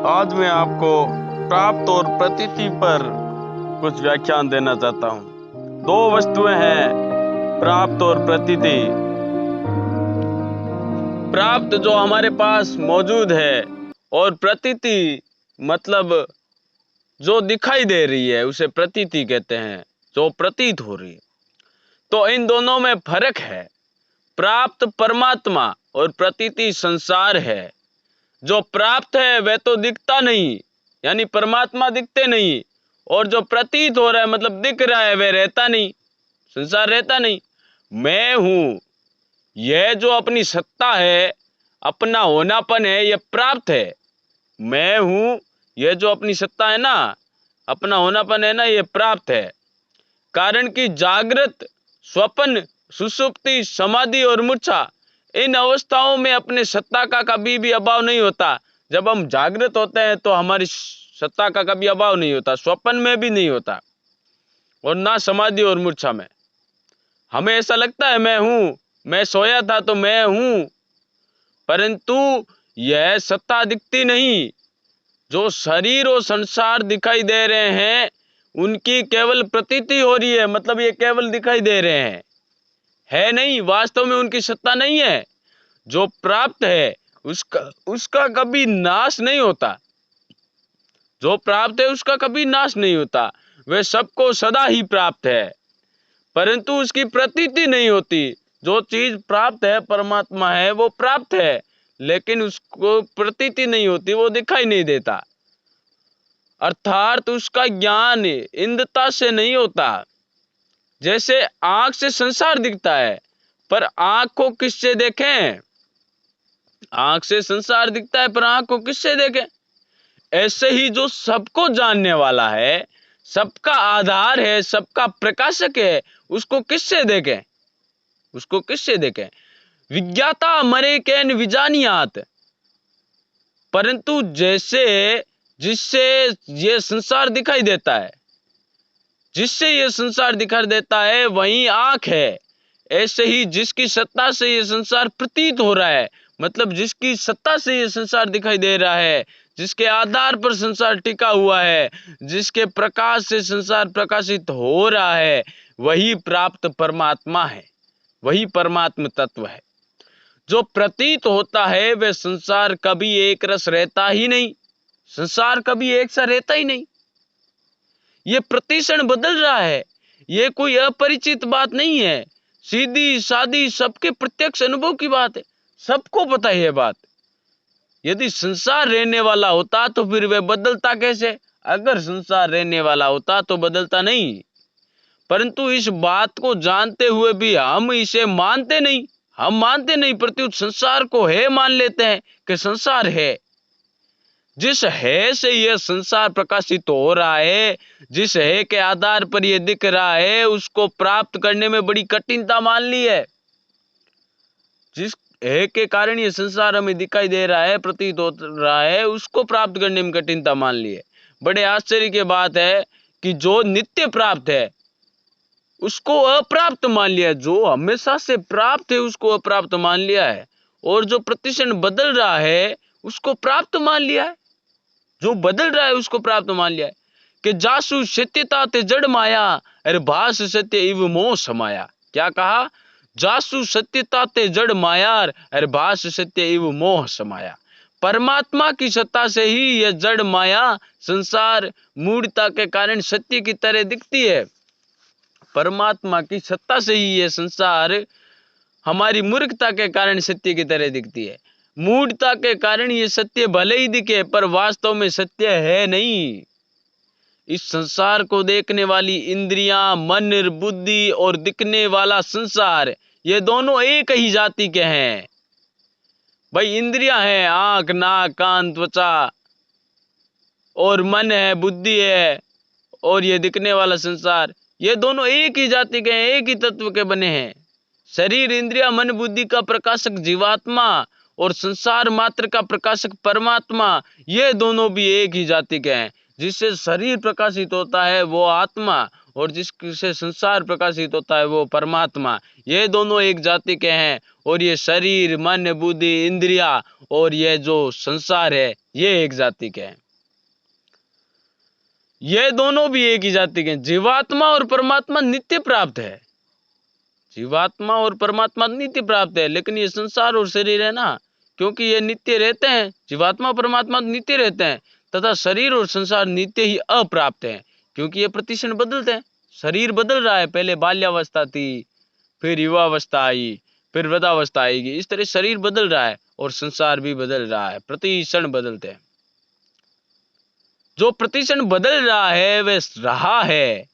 आज मैं आपको प्राप्त और प्रतीति पर कुछ व्याख्यान देना चाहता हूँ। दो वस्तुएं हैं, प्राप्त और प्रतीति। प्राप्त जो हमारे पास मौजूद है और प्रतीति मतलब जो दिखाई दे रही है उसे प्रतीति कहते हैं, जो प्रतीत हो रही है। तो इन दोनों में फर्क है। प्राप्त परमात्मा और प्रतीति संसार है। जो प्राप्त है वह तो दिखता नहीं, यानी परमात्मा दिखते नहीं, और जो प्रतीत हो रहा है मतलब दिख रहा है वह रहता नहीं, संसार रहता नहीं। मैं हूं, यह जो अपनी सत्ता है, अपना होनापन है, यह प्राप्त है। मैं हूं, यह जो अपनी सत्ता है ना, अपना होनापन है ना, यह प्राप्त है। कारण कि जागृत, स्वप्न, सुषुप्ति, समाधि और मूर्छा, इन अवस्थाओं में अपने सत्ता का कभी भी अभाव नहीं होता। जब हम जागृत होते हैं तो हमारी सत्ता का कभी अभाव नहीं होता, स्वप्न में भी नहीं होता, और ना समाधि और मूर्छा में। हमें ऐसा लगता है मैं हूं, मैं सोया था तो मैं हूं, परंतु यह सत्ता दिखती नहीं। जो शरीर और संसार दिखाई दे रहे हैं उनकी केवल प्रतीति हो रही है, मतलब ये केवल दिखाई दे रहे हैं, है नहीं, वास्तव में उनकी सत्ता नहीं है। जो प्राप्त है उसका कभी नाश नहीं होता। जो प्राप्त है उसका कभी नाश नहीं होता, वह सबको सदा ही प्राप्त है, परंतु उसकी प्रतीति नहीं होती। जो चीज प्राप्त है, परमात्मा है, वो प्राप्त है, लेकिन उसको प्रतीति नहीं होती, वो दिखाई नहीं देता। अर्थात उसका ज्ञान इंद्रता से नहीं होता। जैसे आंख से संसार दिखता है, पर आंख को किससे देखें? आंख से संसार दिखता है पर आंख को किससे देखें? ऐसे ही जो सबको जानने वाला है, सबका आधार है, सबका प्रकाशक है, उसको किससे देखें? उसको किससे देखें? विज्ञाता मरे कैन विजानियात। परंतु जैसे जिससे ये संसार दिखाई देता है, जिससे ये संसार दिखाई देता है वही आंख है। ऐसे ही जिसकी सत्ता से ये संसार प्रतीत हो रहा है, मतलब जिसकी सत्ता से ये संसार दिखाई दे रहा है, जिसके आधार पर संसार टिका हुआ है, जिसके प्रकाश से संसार प्रकाशित हो रहा है, वही प्राप्त परमात्मा है, वही परमात्म तत्व है। जो प्रतीत होता है वह संसार कभी एक रस रहता ही नहीं, संसार कभी एक सा रहता ही नहीं। ये प्रतिक्षण बदल रहा है, ये कोई अपरिचित बात नहीं है, सीधी सादी सबके प्रत्यक्ष अनुभव की बात है, सबको पता है ये बात। यदि संसार रहने वाला होता तो फिर वह बदलता कैसे? अगर संसार रहने वाला होता तो बदलता नहीं, परंतु इस बात को जानते हुए भी हम इसे मानते नहीं। हम मानते नहीं, प्रत्युत संसार को है मान लेते हैं कि संसार है। जिस है से यह संसार प्रकाशित हो रहा है, जिस है के आधार पर यह दिख रहा है, उसको प्राप्त करने में बड़ी कठिनता मान ली है। जिस है के कारण ये संसार हमें दिखाई दे रहा है, प्रतीत हो रहा है, उसको प्राप्त करने में कठिनता मान ली है। बड़े आश्चर्य की बात है कि जो नित्य प्राप्त है उसको अप्राप्त मान लिया, जो हमेशा से प्राप्त है उसको अप्राप्त मान लिया है, और जो प्रतिक्षण बदल रहा है उसको प्राप्त मान लिया है। जो बदल रहा है उसको प्राप्त मान लिया है कि जासु सत्यता ते जड़ माया, अरे भास सत्य इव मोह समाया। क्या कहा? जासु सत्यता ते जड़ माया, अरे भास सत्य इव मोह समाया। परमात्मा की सत्ता से ही यह जड़ माया संसार मूढ़ता के कारण सत्य की तरह दिखती है। परमात्मा की सत्ता से ही यह संसार हमारी मूर्खता के कारण सत्य की तरह दिखती है। मूढ़ता के कारण ये सत्य भले ही दिखे पर वास्तव में सत्य है नहीं। इस संसार को देखने वाली इंद्रियां, मन, बुद्धि और दिखने वाला संसार, ये दोनों एक ही जाति के हैं। भाई इंद्रियां हैं आंख, नाक, कान, त्वचा, और मन है, बुद्धि है, और ये दिखने वाला संसार, ये दोनों एक ही जाति के हैं, एक ही तत्व के बने हैं। शरीर, इंद्रिया, मन, बुद्धि का प्रकाशक जीवात्मा और संसार मात्र का प्रकाशक परमात्मा, ये दोनों भी एक ही जाति के हैं। जिससे शरीर प्रकाशित होता है वो आत्मा, और जिससे संसार प्रकाशित होता है वो परमात्मा। ये दोनों एक जाति के हैं और ये शरीर, मन, बुद्धि, इंद्रिया और ये जो संसार है ये एक जाति के हैं। ये दोनों भी एक ही जाति के हैं। जीवात्मा और परमात्मा नित्य प्राप्त है, जीवात्मा और परमात्मा नित्य प्राप्त है, लेकिन ये संसार और शरीर है ना, क्योंकि ये नित्य रहते हैं, जीवात्मा परमात्मा नित्य रहते हैं, तथा शरीर और संसार नित्य ही अप्राप्त है, क्योंकि ये प्रतिक्षण बदलते हैं। शरीर बदल रहा है, पहले बाल्यावस्था थी, फिर युवावस्था आई, फिर वृद्धावस्था आएगी, इस तरह शरीर बदल रहा है और संसार भी बदल रहा है, प्रतिक्षण बदलते हैं। जो प्रतिक्षण बदल रहा है वह रहा है,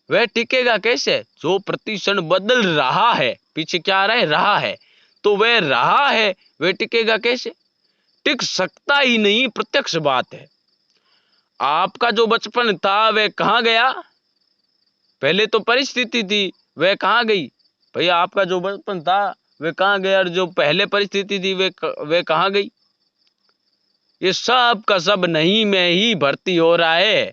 वह टिकेगा कैसे? जो प्रतिक्षण बदल रहा है, पीछे क्या आ रहा है? रहा है, तो वह रहा है, वह टिकेगा कैसे? टिक सकता ही नहीं, प्रत्यक्ष बात है। आपका जो बचपन था वह कहां गया? पहले तो परिस्थिति थी, वह कहां गई? भैया आपका जो बचपन था वह कहां गया, और जो पहले परिस्थिति थी वह कहां गई? ये सब का सब नहीं में ही भर्ती हो रहा है,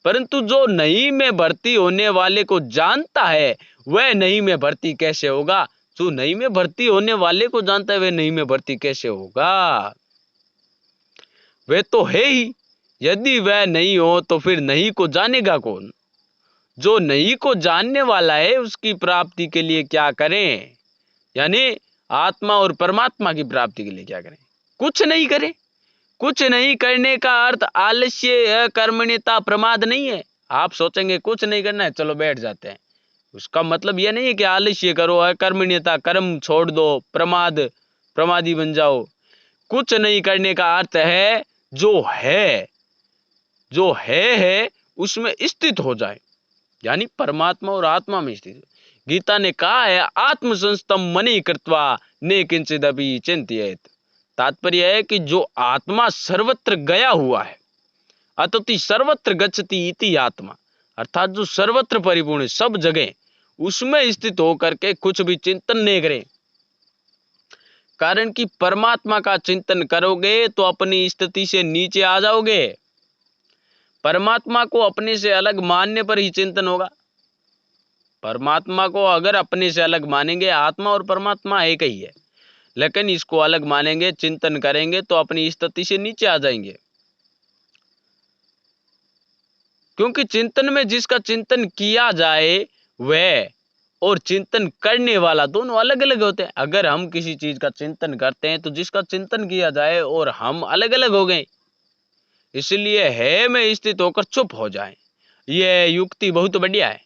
परंतु जो नहीं में भर्ती होने वाले को जानता है वह नहीं में भर्ती कैसे होगा? जो नहीं में भर्ती होने वाले को जानता है वह नहीं में भर्ती कैसे होगा? वह तो है ही। यदि वह नहीं हो तो फिर नहीं को जानेगा कौन? जो नहीं को जानने वाला है उसकी प्राप्ति के लिए क्या करें? यानी आत्मा और परमात्मा की प्राप्ति के लिए क्या करें? कुछ नहीं करें। कुछ नहीं करने का अर्थ आलस्य, अकर्मण्यता, प्रमाद नहीं है। आप सोचेंगे कुछ नहीं करना है, चलो बैठ जाते हैं, उसका मतलब यह नहीं है कि आलस्य करो, अकर्मण्यता, कर्म छोड़ दो, प्रमादी बन जाओ। कुछ नहीं करने का अर्थ है जो है उसमें स्थित हो जाए, यानी परमात्मा और आत्मा में स्थित। गीता ने कहा है आत्मसंस्तम मनि कृत्वा ने किंचिदपि चिंतयेत। तात्पर्य है कि जो आत्मा सर्वत्र गया हुआ है, अतति सर्वत्र गच्छति इति आत्मा, अर्थात जो सर्वत्र परिपूर्ण है, सब जगह, उसमें स्थित होकर के कुछ भी चिंतन नहीं करें। कारण कि परमात्मा का चिंतन करोगे तो अपनी स्थिति से नीचे आ जाओगे। परमात्मा को अपने से अलग मानने पर ही चिंतन होगा। परमात्मा को अगर अपने से अलग मानेंगे, आत्मा और परमात्मा एक ही है, लेकिन इसको अलग मानेंगे, चिंतन करेंगे तो अपनी स्थिति से नीचे आ जाएंगे। क्योंकि चिंतन में जिसका चिंतन किया जाए वह और चिंतन करने वाला दोनों अलग अलग होते हैं। अगर हम किसी चीज का चिंतन करते हैं तो जिसका चिंतन किया जाए और हम अलग अलग हो गए, इसलिए है में स्थित होकर चुप हो जाएं। यह युक्ति बहुत बढ़िया है।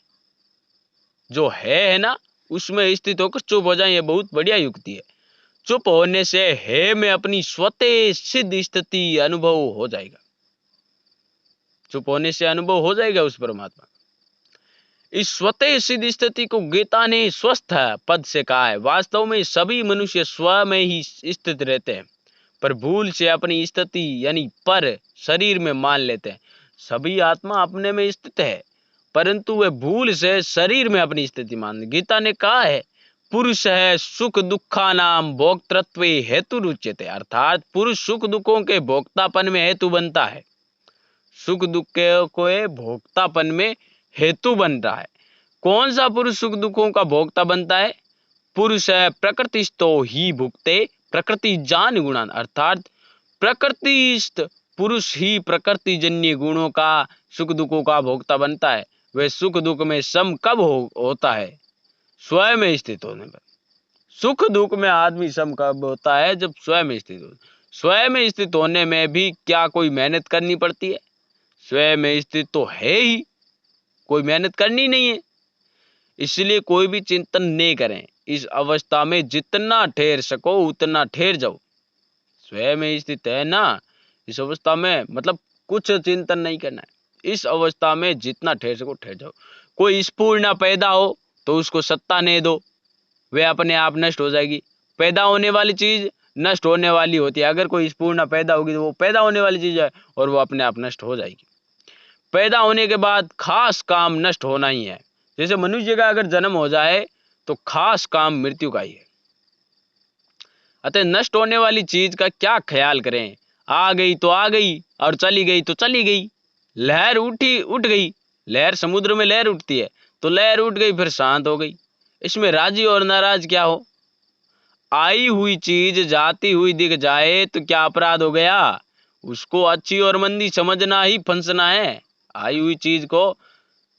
जो है ना उसमें स्थित होकर चुप हो जाएं, यह बहुत बढ़िया युक्ति है। चुप होने से है में अपनी स्वतः सिद्ध स्थिति अनुभव हो जाएगा। चुप होने से अनुभव हो जाएगा उस परमात्मा। इस स्वतः सिद्ध स्थिति को गीता ने स्वस्थ पद से कहा है। वास्तव में सभी मनुष्य स्व में ही स्थित रहते हैं, पर भूल से अपनी स्थिति यानी पर शरीर में मान लेते हैं। सभी आत्मा अपने में स्थित है, परंतु वे भूल से शरीर में अपनी स्थिति मान। गीता ने कहा है पुरुष है सुख दुखा नाम भोक्तृत्व हेतु रुच्यते, अर्थात पुरुष सुख दुखों के भोक्तापन में हेतु बनता है। सुख दुख के भोक्तापन में हेतु बन रहा है। कौन सा पुरुष सुख दुखों का भोक्ता बनता है? पुरुष है प्रकृतिस्थो ही भुक्ते प्रकृति जान गुणान, अर्थात प्रकृतिस्थ पुरुष ही प्रकृति जन्य गुणों का सुख दुखों का भोक्ता बनता है। वह सुख दुख में सम कब होता है? स्वयं में स्थित होने पर। सुख दुख में आदमी सम कब होता है? जब स्वयं में स्थित हो। स्वयं में स्थित होने में भी क्या कोई मेहनत करनी पड़ती है? स्वयं में स्थित तो है ही, कोई मेहनत करनी नहीं है। इसलिए कोई भी चिंतन नहीं करें। इस अवस्था में जितना ठहर सको उतना ठहर जाओ। स्वयं में स्थित है ना, इस अवस्था में मतलब कुछ चिंतन नहीं करना है। इस अवस्था में जितना ठहर सको ठहर जाओ। कोई स्फूर्णा पैदा हो तो उसको सत्ता नहीं दो, वह अपने आप नष्ट हो जाएगी। पैदा होने वाली चीज नष्ट होने वाली होती है। अगर कोई स्फूर्णा पैदा होगी तो वो पैदा होने वाली चीज है और वो अपने आप नष्ट हो जाएगी। पैदा होने के बाद खास काम नष्ट होना ही है। जैसे मनुष्य का अगर जन्म हो जाए तो खास काम मृत्यु का ही है। अतः नष्ट होने वाली चीज का क्या ख्याल करें? आ गई तो आ गई और चली गई तो चली गई। लहर उठ गई, लहर समुद्र में लहर उठती है, तो लहर उठ गई फिर शांत हो गई। इसमें राजी और नाराज क्या हो? आई हुई चीज जाती हुई दिख जाए तो क्या अपराध हो गया? उसको अच्छी और मंदी समझना ही फंसना है। आई हुई चीज को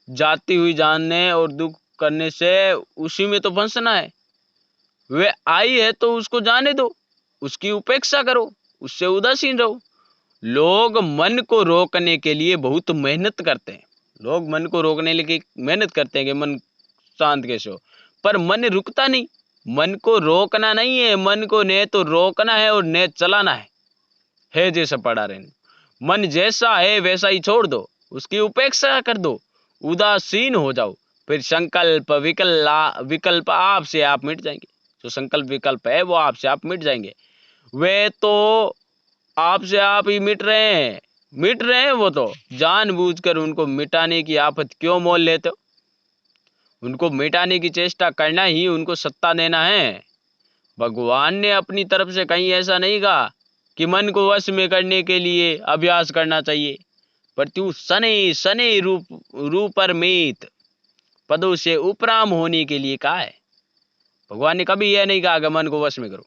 जाती हुई जानने और दुख करने से उसी में तो फंसना है। वे आई है तो उसको जाने दो, उसकी उपेक्षा करो, उससे उदासीन रहो। लोग मन को रोकने के लिए बहुत मेहनत करते हैं। लोग मन को रोकने के लिए मेहनत करते हैं कि मन शांत कैसे हो, पर मन रुकता नहीं। मन को रोकना नहीं है, मन को ने तो रोकना है और ने चलाना है जैसा पड़ा रहना। मन जैसा है वैसा ही छोड़ दो, उसकी उपेक्षा कर दो, उदासीन हो जाओ। फिर संकल्प विकल्प आपसे आप मिट जाएंगे। जो संकल्प विकल्प है वो आपसे आप मिट जाएंगे। वे तो आपसे आप ही मिट रहे हैं। वो तो जानबूझकर उनको मिटाने की आफत क्यों मोल लेते हो? उनको मिटाने की चेष्टा करना ही उनको सत्ता देना है। भगवान ने अपनी तरफ से कहीं ऐसा नहीं कहा कि मन को वश में करने के लिए अभ्यास करना चाहिए। प्रत्यु शनै शनै रूपरमेत पदों से उपराम होने के लिए कहा है। भगवान ने कभी यह नहीं कहा कि मन को वश में करो,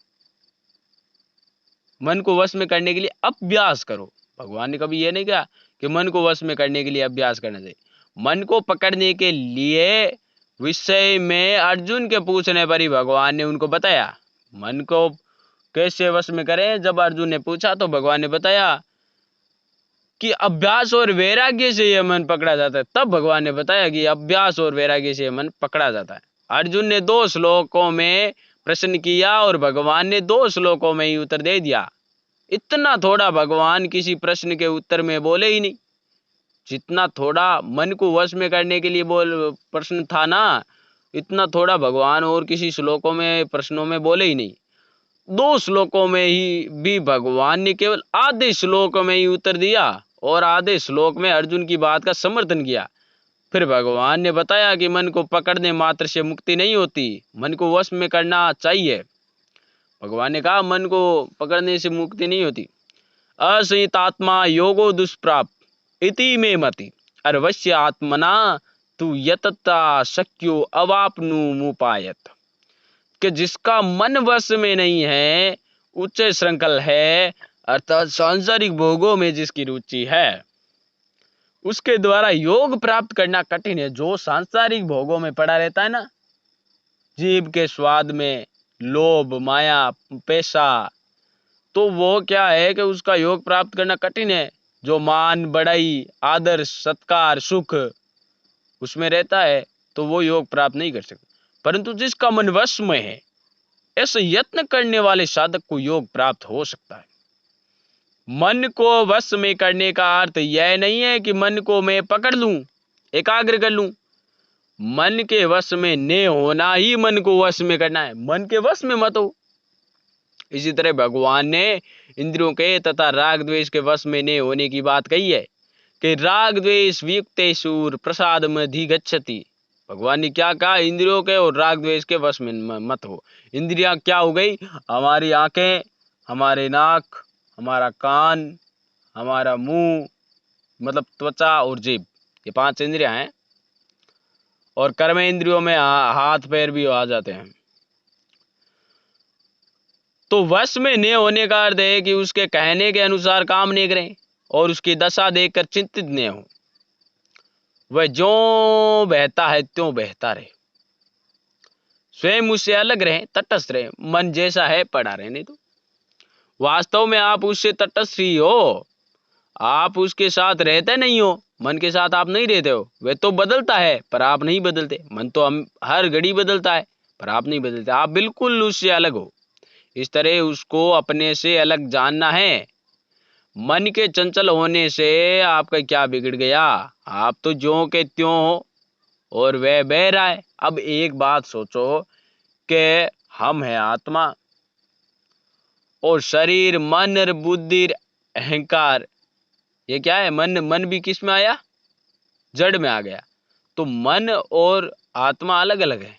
मन को वश में करने के लिए अभ्यास करो। भगवान ने कभी यह नहीं कहा कि मन को वश में करने के लिए अभ्यास करना चाहिए। मन को पकड़ने के लिए विषय में अर्जुन के पूछने पर ही भगवान ने उनको बताया मन को कैसे वश में करें। जब अर्जुन ने पूछा तो भगवान ने बताया कि अभ्यास और वैराग्य से यह मन पकड़ा जाता है। तब भगवान ने बताया कि अभ्यास और वैराग्य से यह मन पकड़ा जाता है। अर्जुन ने 2 श्लोकों में प्रश्न किया और भगवान ने 2 श्लोकों में ही उत्तर दे दिया। इतना थोड़ा भगवान किसी प्रश्न के उत्तर में बोले ही नहीं। जितना थोड़ा मन को वश में करने के लिए प्रश्न था ना, इतना थोड़ा भगवान और किसी श्लोकों में प्रश्नों में बोले ही नहीं। 2 श्लोकों में ही भी भगवान ने केवल आधे श्लोक में ही उत्तर दिया और आधे श्लोक में अर्जुन की बात का समर्थन किया। फिर भगवान ने बताया कि मन को पकड़ने मात्र से मुक्ति नहीं होती, मन को वश में करना चाहिए। भगवान ने कहा मन को पकड़ने से मुक्ति नहीं होती। असंयतात्मा योगो दुष्प्राप इति में मति अरवश्य आत्मना तु यतता शक्यो अवाप्नुमुपायत। कि जिसका मन वश में नहीं है, उच्च श्रृंखल है, अर्थात सांसारिक भोगों में जिसकी रुचि है, उसके द्वारा योग प्राप्त करना कठिन है। जो सांसारिक भोगों में पड़ा रहता है ना, जीभ के स्वाद में, लोभ माया पैसा, तो वो क्या है कि उसका योग प्राप्त करना कठिन है। जो मान बढ़ाई आदर सत्कार सुख उसमें रहता है तो वो योग प्राप्त नहीं कर सकता। परंतु जिसका मन वश में है, ऐसे यत्न करने वाले साधक को योग प्राप्त हो सकता है। मन को वश में करने का अर्थ यह नहीं है कि मन को मैं पकड़ लूं, एकाग्र कर लूं। मन के वश में न होना ही मन को वश में करना है। मन के वश में मत हो। इसी तरह भगवान ने इंद्रियों के तथा राग द्वेष के वश में न होने की बात कही है कि राग द्वेष वियुक्तेषु प्रसादमधिगच्छति। भगवान ने क्या कहा? इंद्रियों के और राग द्वेष के वश में मत हो। इंद्रियां क्या हो गई? हमारी आंखें, हमारे नाक, हमारा कान, हमारा मुंह, मतलब त्वचा और जीभ, ये 5 इंद्रियां हैं। और कर्म इंद्रियों में हाथ पैर भी आ जाते हैं। तो वश में न होने का अर्थ है कि उसके कहने के अनुसार काम नहीं करें और उसकी दशा देखकर चिंतित न हो। वह जो बहता है त्यों बहता रहे, स्वयं उससे अलग रहे, तटस्थ रहे, मन जैसा है पड़ा रहे। नहीं तो वास्तव में आप उससे तटस्थ ही हो, आप उसके साथ रहते नहीं हो। मन के साथ आप नहीं रहते हो। वह तो बदलता है पर आप नहीं बदलते। मन तो हर घड़ी बदलता है पर आप नहीं बदलते। आप बिल्कुल उससे अलग हो। इस तरह उसको अपने से अलग जानना है। मन के चंचल होने से आपका क्या बिगड़ गया? आप तो ज्यों के त्यों हो और वह बह रहा है। अब एक बात सोचो कि हम है आत्मा और शरीर मन और बुद्धि अहंकार, ये क्या है? मन भी किस में आया? जड़ में आ गया। तो मन और आत्मा अलग अलग है,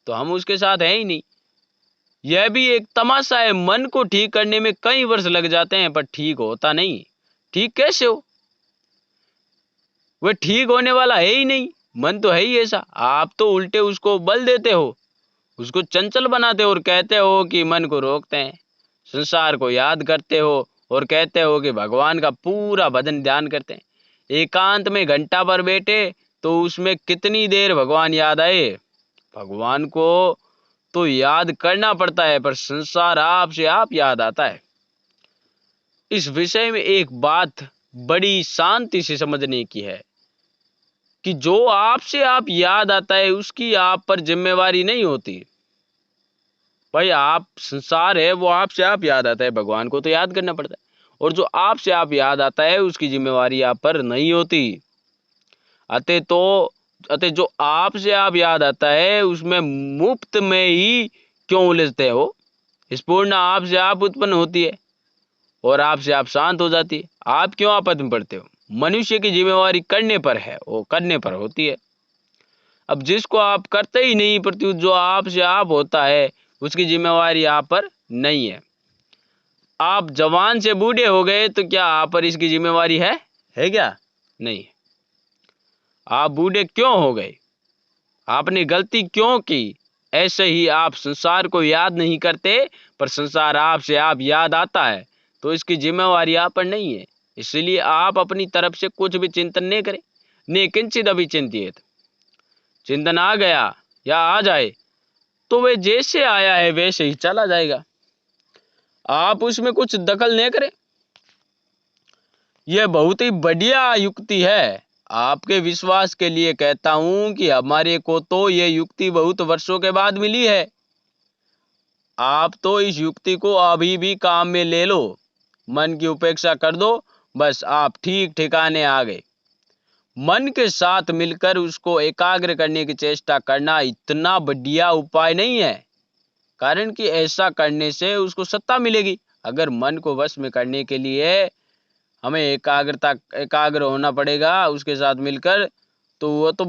तो हम उसके साथ है ही नहीं। यह भी एक तमाशा है। मन को ठीक करने में कई वर्ष लग जाते हैं पर ठीक होता नहीं। ठीक कैसे हो? वह ठीक होने वाला है ही नहीं। मन तो है ही ऐसा, आप तो उल्टे उसको बल देते हो, उसको चंचल बनाते हो और कहते हो कि मन को रोकते हैं, संसार को याद करते हो और कहते हो कि भगवान का पूरा भजन ध्यान करते हैं। एकांत में घंटा भर बैठे तो उसमें कितनी देर भगवान याद आए? भगवान को तो याद करना पड़ता है, पर संसार आपसे आप याद आता है। इस विषय में एक बात बड़ी शांति से समझने की है कि जो आपसे आप याद आता है उसकी आप पर जिम्मेवारी नहीं होती। भाई आप संसार है वो आपसे आप याद आता है, भगवान को तो याद करना पड़ता है, और जो आपसे आप याद आता है उसकी जिम्मेवारी आप पर नहीं होती। अतः जो आपसे आप याद आता है उसमें मुफ्त में ही क्यों उलझते हो? इस पूर्ण आपसे आप उत्पन्न होती है और आपसे आप शांत हो जाती है। आप क्यों आपद में पड़ते हो? मनुष्य की जिम्मेवारी करने पर है, वो करने पर होती है। अब जिसको आप करते ही नहीं, प्रत्युत जो आपसे आप होता है उसकी जिम्मेवारी आप पर नहीं है। आप जवान से बूढ़े हो गए तो क्या आप पर इसकी जिम्मेवारी है क्या? नहीं। आप बूढ़े क्यों हो गए? आपने गलती क्यों की? ऐसे ही आप संसार को याद नहीं करते, पर संसार आपसे आप याद आता है, तो इसकी जिम्मेवारी आप पर नहीं है। इसलिए आप अपनी तरफ से कुछ भी चिंतन नहीं करें। ने किंचित अभी चिंतित, चिंतन आ गया या आ जाए तो वे जैसे आया है वैसे ही चला जाएगा, आप उसमें कुछ दखल नहीं करें। यह बहुत ही बढ़िया युक्ति है। आपके विश्वास के लिए कहता हूं कि हमारे को तो यह युक्ति बहुत वर्षों के बाद मिली है। आप तो इस युक्ति को अभी भी काम में ले लो, मन की उपेक्षा कर दो, बस आप ठीक ठिकाने आ गए। मन के साथ मिलकर उसको एकाग्र करने की चेष्टा करना इतना बढ़िया उपाय नहीं है, कारण कि ऐसा करने से उसको सत्ता मिलेगी। अगर मन को वश में करने के लिए हमें एकाग्र होना पड़ेगा उसके साथ मिलकर, तो वो तो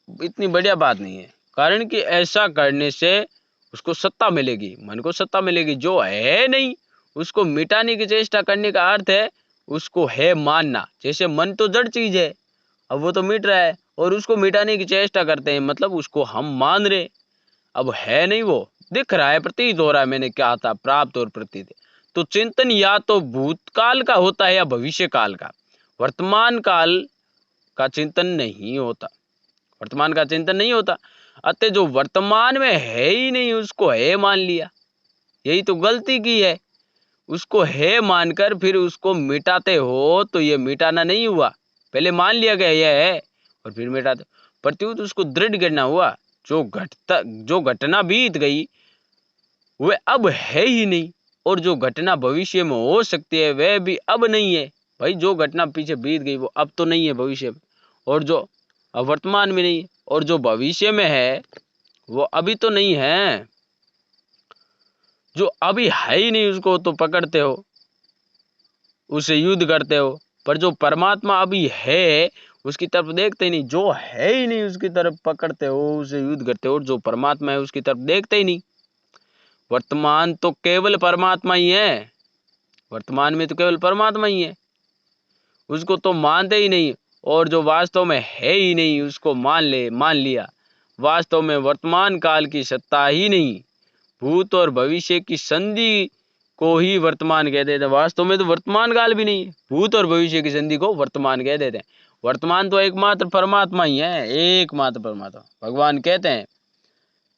इतनी बढ़िया बात नहीं है, कारण कि ऐसा करने से उसको सत्ता मिलेगी, मन को सत्ता मिलेगी। जो है नहीं उसको मिटाने की चेष्टा करने का अर्थ है उसको है मानना। जैसे मन तो जड़ चीज है, अब वो तो मिट रहा है और उसको मिटाने की चेष्टा करते हैं, मतलब उसको हम मान रहे। अब है नहीं, वो दिख रहा है, प्रतीत हो रहा है। मैंने क्या था, प्राप्त और प्रतीत। तो चिंतन या तो भूतकाल का होता है या भविष्य काल का, वर्तमान काल का चिंतन नहीं होता, वर्तमान का चिंतन नहीं होता। अतः जो वर्तमान में है ही नहीं उसको है मान लिया, यही तो गलती की है। उसको है मानकर फिर उसको मिटाते हो तो ये मिटाना नहीं हुआ, पहले मान लिया गया यह है और फिर मिटाते, प्रत्युत उसको दृढ़ करना हुआ। जो घटना बीत गई वह अब है ही नहीं, और जो घटना भविष्य में हो सकती है वह भी अब नहीं है। भाई जो घटना पीछे बीत गई वो अब तो नहीं है भविष्य में, और जो अब वर्तमान में नहीं है, और जो भविष्य में है वो अभी तो नहीं है। जो अभी है ही नहीं उसको तो पकड़ते हो, उसे युद्ध करते हो, पर जो परमात्मा अभी है उसकी तरफ देखते ही नहीं। जो है ही नहीं उसकी तरफ पकड़ते हो, उसे युद्ध करते हो, और जो परमात्मा है उसकी तरफ देखते ही नहीं। वर्तमान तो केवल परमात्मा ही है, वर्तमान में तो केवल परमात्मा ही है, उसको तो मानते ही नहीं। और जो वास्तव में है ही नहीं उसको मान लिया। वास्तव में वर्तमान काल की सत्ता ही नहीं, भूत और भविष्य की संधि को ही वर्तमान कह देते हैं। वास्तव में तो वर्तमान काल भी नहीं है, भूत और भविष्य की संधि को वर्तमान कह देते हैं। वर्तमान तो एकमात्र परमात्मा ही है, एकमात्र परमात्मा। भगवान कहते हैं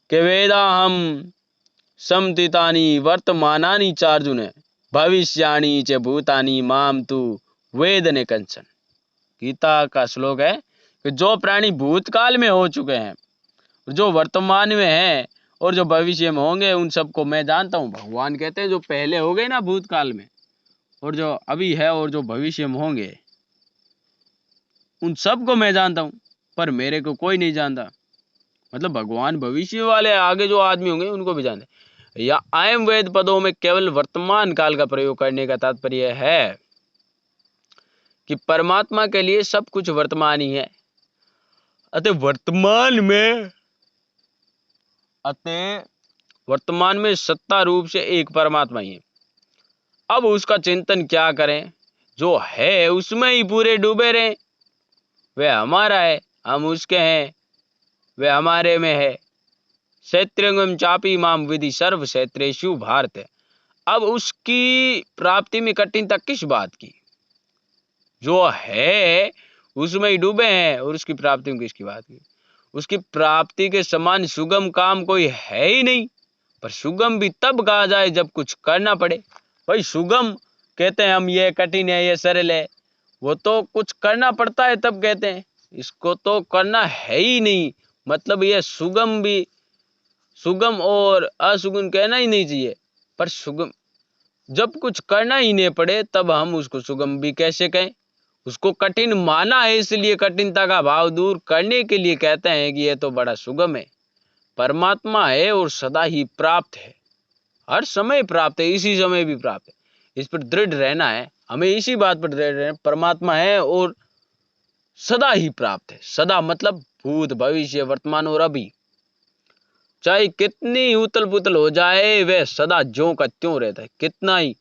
कि वेदा हम समतीतानि वर्तमानानि चार्जुन भविष्याणि च भूतानि माम तु वेद ने कंचन। गीता का श्लोक है कि जो प्राणी भूतकाल में हो चुके हैं, जो वर्तमान में हैं और जो भविष्य में होंगे, उन सबको मैं जानता हूँ। भगवान कहते हैं जो पहले हो गए ना भूतकाल में, और जो अभी है और जो भविष्य में होंगे, उन सबको मैं जानता हूँ, पर मेरे को कोई नहीं जानता। मतलब भगवान भविष्य वाले आगे जो आदमी होंगे उनको भी जानते। या अयम वेद पदों में केवल वर्तमान काल का प्रयोग करने का तात्पर्य है कि परमात्मा के लिए सब कुछ वर्तमान ही है। अतः वर्तमान में सत्ता रूप से एक परमात्मा ही है। अब उसका चिंतन क्या करें? जो है उसमें ही पूरे डूबे रहें, वह हमारा है, हम उसके हैं, वह हमारे में है। क्षेत्रंगम चापी माम विधि सर्व क्षेत्रेषु भारत। अब उसकी प्राप्ति में कठिनता किस बात की? जो है उसमें ही डूबे हैं, और उसकी प्राप्ति में किसकी बात की? उसकी प्राप्ति के समान सुगम काम कोई है ही नहीं। पर सुगम भी तब कहा जाए जब कुछ करना पड़े। भाई सुगम कहते हैं हम, ये कठिन है, ये सरल है, वो तो कुछ करना पड़ता है तब कहते हैं। इसको तो करना है ही नहीं, मतलब ये सुगम भी, सुगम और असुगम कहना ही नहीं चाहिए। पर सुगम, जब कुछ करना ही नहीं पड़े तब हम उसको सुगम भी कैसे कहें? उसको कठिन माना है, इसलिए कठिनता का भाव दूर करने के लिए कहते हैं कि यह तो बड़ा सुगम है। परमात्मा है और सदा ही प्राप्त है, हर समय प्राप्त है, इसी समय भी प्राप्त है। इस पर दृढ़ रहना है हमें, इसी बात पर दृढ़ रहना। परमात्मा है और सदा ही प्राप्त है। सदा मतलब भूत भविष्य वर्तमान और अभी, चाहे कितनी उतल पुतल हो जाए वह सदा ज्यों का त्यों रहता है। कितना ही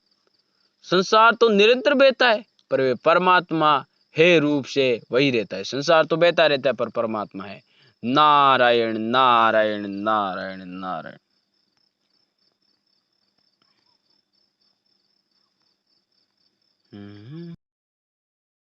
संसार तो निरंतर बहता है, पर वे परमात्मा है रूप से वही रहता है। संसार तो बहता रहता है पर परमात्मा है। नारायण नारायण नारायण नारायण।